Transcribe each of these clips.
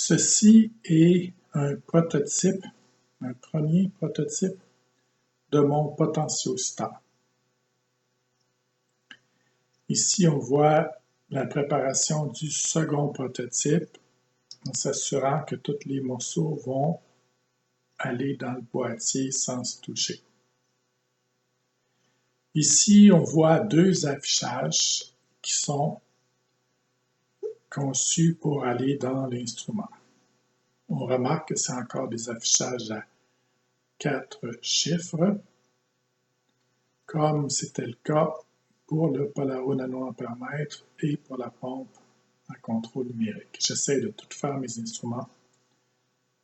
Ceci est un prototype, un premier prototype de mon potentiostat. Ici, on voit la préparation du second prototype en s'assurant que tous les morceaux vont aller dans le boîtier sans se toucher. Ici, on voit deux affichages qui sont conçus pour aller dans l'instrument. On remarque que c'est encore des affichages à 4 chiffres, comme c'était le cas pour le Polaro nanoampèremètre et pour la pompe à contrôle numérique. J'essaie de tout faire mes instruments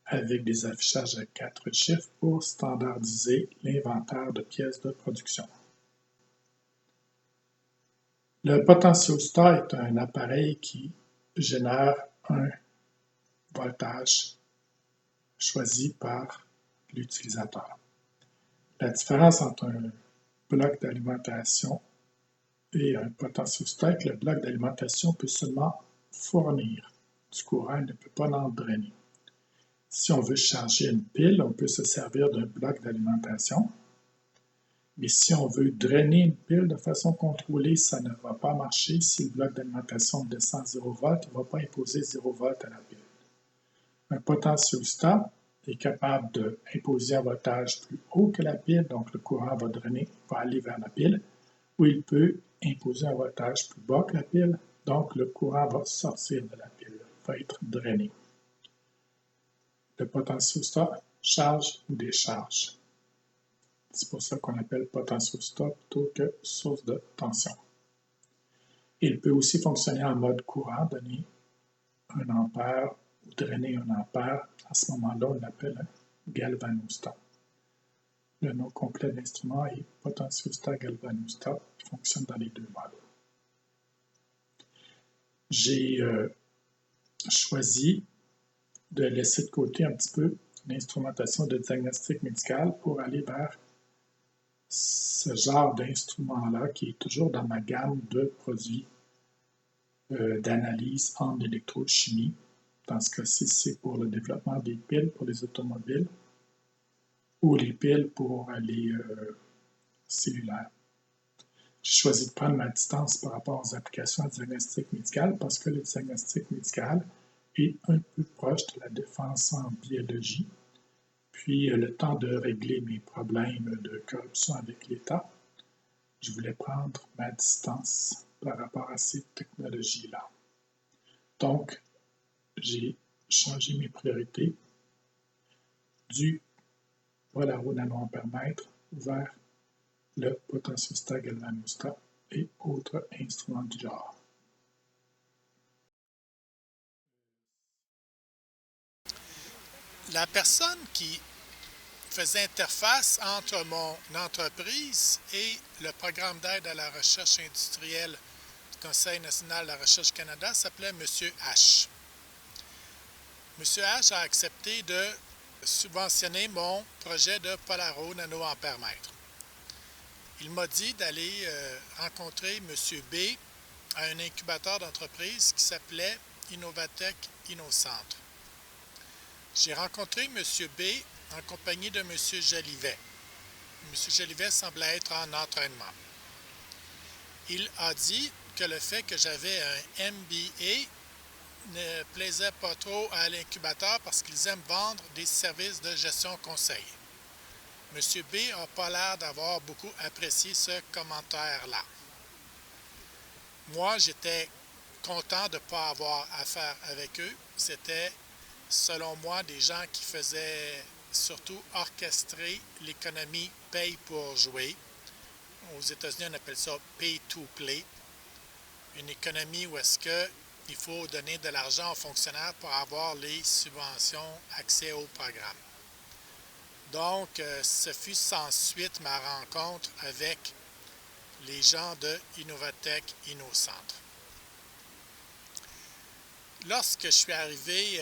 avec des affichages à 4 chiffres pour standardiser l'inventaire de pièces de production. Le potentiostat est un appareil qui génère un voltage choisi par l'utilisateur. La différence entre un bloc d'alimentation et un potentiostat, le bloc d'alimentation peut seulement fournir du courant, il ne peut pas en drainer. Si on veut charger une pile, on peut se servir d'un bloc d'alimentation. Mais si on veut drainer une pile de façon contrôlée, ça ne va pas marcher. Si le bloc d'alimentation descend à 0 volts, il ne va pas imposer 0 volts à la pile. Un potentiostat est capable d'imposer un voltage plus haut que la pile, donc le courant va drainer, va aller vers la pile, ou il peut imposer un voltage plus bas que la pile, donc le courant va sortir de la pile, va être drainé. Le potentiostat charge ou décharge. C'est pour ça qu'on appelle potentiostat plutôt que source de tension. Il peut aussi fonctionner en mode courant, donner 1 ampère ou drainer 1 ampère. À ce moment-là, on l'appelle un galvanostat. Le nom complet de l'instrument est potentiostat galvanostat, qui fonctionne dans les deux modes. J'ai choisi de laisser de côté un petit peu l'instrumentation de diagnostic médical pour aller vers ce genre d'instrument-là qui est toujours dans ma gamme de produits d'analyse en électrochimie. Dans ce cas-ci, c'est pour le développement des piles pour les automobiles ou les piles pour les cellulaires. J'ai choisi de prendre ma distance par rapport aux applications à diagnostic médical parce que le diagnostic médical est un peu proche de la défense en biologie. Puis, le temps de régler mes problèmes de corruption avec l'État, je voulais prendre ma distance par rapport à ces technologies-là. Donc, j'ai changé mes priorités du Polaro nanoampèremètre vers le potentiostat galvanostat et autres instruments du genre. La personne qui faisait interface entre mon entreprise et le programme d'aide à la recherche industrielle du Conseil national de la recherche du Canada s'appelait M. H. M. H a accepté de subventionner mon projet de Polaro nanoampèremètre. Il m'a dit d'aller rencontrer M. B à un incubateur d'entreprise qui s'appelait Innovatech InnoCentre. J'ai rencontré M. B en compagnie de M. Jolivet. M. Jolivet semblait être en entraînement. Il a dit que le fait que j'avais un MBA ne plaisait pas trop à l'incubateur parce qu'ils aiment vendre des services de gestion conseil. M. B n'a pas l'air d'avoir beaucoup apprécié ce commentaire-là. Moi, j'étais content de ne pas avoir affaire avec eux. C'était, selon moi, des gens qui faisaient surtout orchestrer l'économie paye pour jouer. Aux États-Unis, on appelle ça pay to play. Une économie où est-ce qu'il faut donner de l'argent aux fonctionnaires pour avoir les subventions, accès au programme. Donc, ce fut sans suite ma rencontre avec les gens de Innovatech InnoCentre. Lorsque je suis arrivé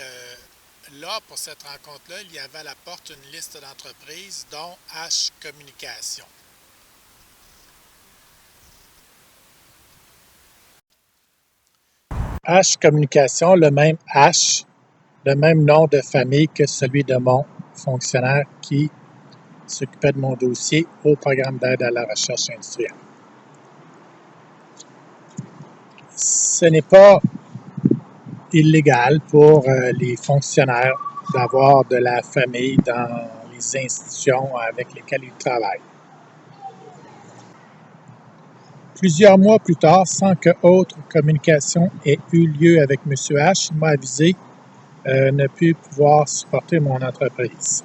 là, pour cette rencontre-là, il y avait à la porte une liste d'entreprises, dont H Communication. H Communication, le même H le même nom de famille que celui de mon fonctionnaire qui s'occupait de mon dossier au programme d'aide à la recherche industrielle. Ce n'est pas illégal pour les fonctionnaires d'avoir de la famille dans les institutions avec lesquelles ils travaillent. Plusieurs mois plus tard, sans que autre communication ait eu lieu avec M. H, il m'a avisé ne plus pouvoir supporter mon entreprise.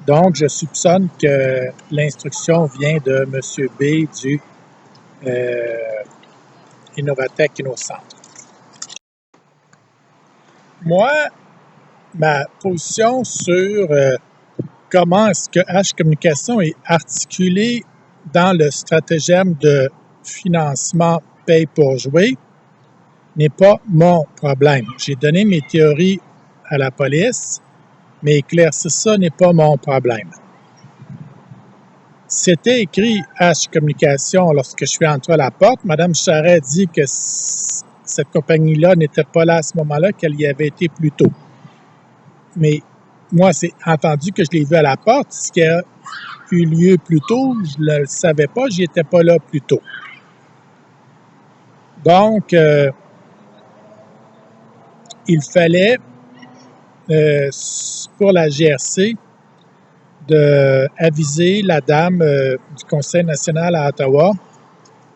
Donc, je soupçonne que l'instruction vient de M. B du Innovatech InnoCentre. Moi, ma position sur comment est-ce que H Communication est articulé dans le stratagème de financement paye pour jouer n'est pas mon problème. J'ai donné mes théories à la police, mais éclaircir ça n'est pas mon problème. C'était écrit H Communication lorsque je suis entré à la porte. Mme Charret dit que cette compagnie-là n'était pas là à ce moment-là, qu'elle y avait été plus tôt. Mais moi, c'est entendu que je l'ai vu à la porte. Ce qui a eu lieu plus tôt, je ne le savais pas, j'y étais pas là plus tôt. Donc, il fallait, pour la GRC, d'aviser la dame du Conseil national à Ottawa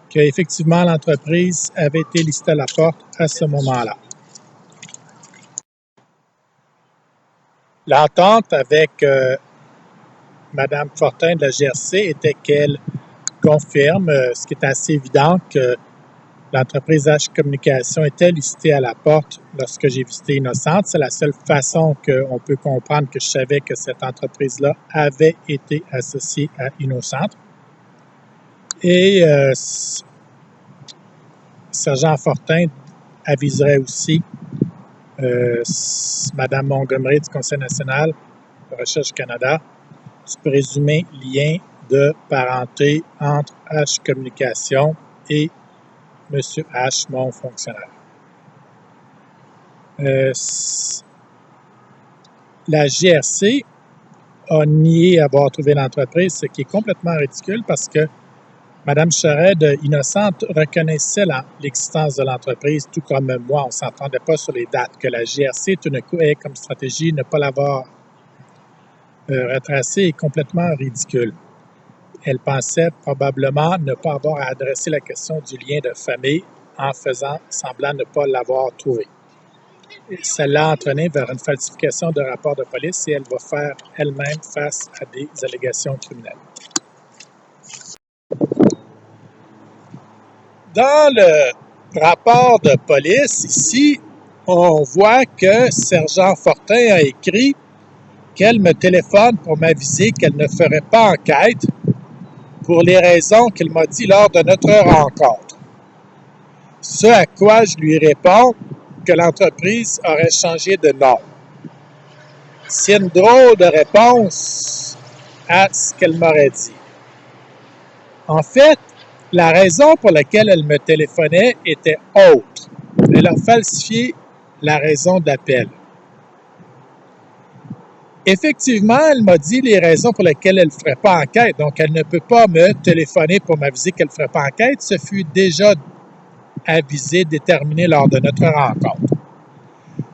qu'effectivement l'entreprise avait été listée à la porte à ce moment-là. L'entente avec Mme Fortin de la GRC était qu'elle confirme, ce qui est assez évident, que l'entreprise H Communication était listée à la porte lorsque j'ai visité Innocente. C'est la seule façon qu'on peut comprendre que je savais que cette entreprise-là avait été associée à Innocente. Et Sergent Fortin aviserait aussi Mme Montgomery du Conseil national de recherche du Canada du présumé lien de parenté entre H Communication et M. H, mon fonctionnaire. La GRC a nié avoir trouvé l'entreprise, ce qui est complètement ridicule parce que Mme Charret de Innocente reconnaissait l'existence de l'entreprise, tout comme moi, on ne s'entendait pas sur les dates. Que la GRC, tout d'un coup, ait comme stratégie ne pas l'avoir retracée est complètement ridicule. Elle pensait probablement ne pas avoir à adresser la question du lien de famille en faisant semblant ne pas l'avoir trouvé. Ça l'a entraîné vers une falsification de rapport de police et elle va faire elle-même face à des allégations criminelles. Dans le rapport de police, ici, on voit que Sergent Fortin a écrit qu'elle me téléphone pour m'aviser qu'elle ne ferait pas enquête pour les raisons qu'il m'a dit lors de notre rencontre. Ce à quoi je lui réponds que l'entreprise aurait changé de nom. C'est une drôle de réponse à ce qu'elle m'aurait dit. En fait, la raison pour laquelle elle me téléphonait était autre. Elle a falsifié la raison d'appel. Effectivement, elle m'a dit les raisons pour lesquelles elle ne ferait pas enquête. Donc, elle ne peut pas me téléphoner pour m'aviser qu'elle ne ferait pas enquête. Ce fut déjà avisé, déterminé lors de notre rencontre.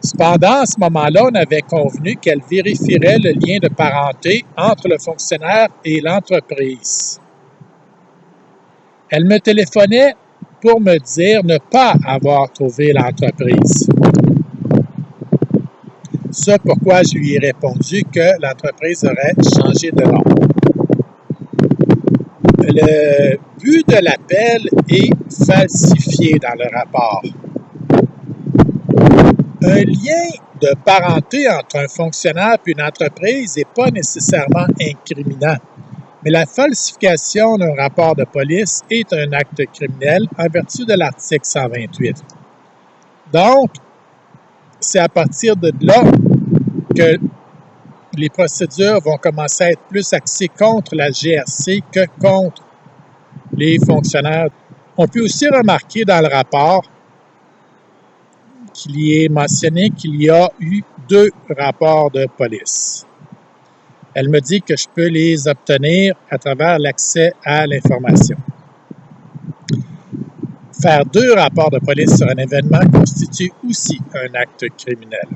Cependant, à ce moment-là, on avait convenu qu'elle vérifierait le lien de parenté entre le fonctionnaire et l'entreprise. Elle me téléphonait pour me dire ne pas avoir trouvé l'entreprise. Ce pourquoi je lui ai répondu que l'entreprise aurait changé de nom. Le but de l'appel est falsifié dans le rapport. Un lien de parenté entre un fonctionnaire et une entreprise n'est pas nécessairement incriminant, mais la falsification d'un rapport de police est un acte criminel en vertu de l'article 128. Donc, c'est à partir de là que les procédures vont commencer à être plus axées contre la GRC que contre les fonctionnaires. On peut aussi remarquer dans le rapport qu'il y ait mentionné qu'il y a eu 2 rapports de police. Elle me dit que je peux les obtenir à travers l'accès à l'information. Faire 2 rapports de police sur un événement constitue aussi un acte criminel.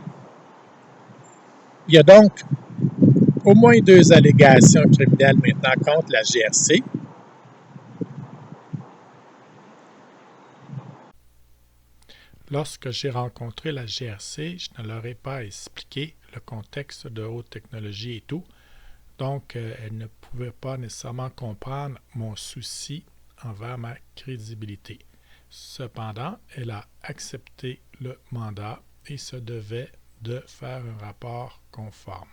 Il y a donc au moins 2 allégations criminelles maintenant contre la GRC. Lorsque j'ai rencontré la GRC, je ne leur ai pas expliqué le contexte de haute technologie et tout, donc elle ne pouvait pas nécessairement comprendre mon souci envers ma crédibilité. Cependant, elle a accepté le mandat et se devait de faire un rapport conforme.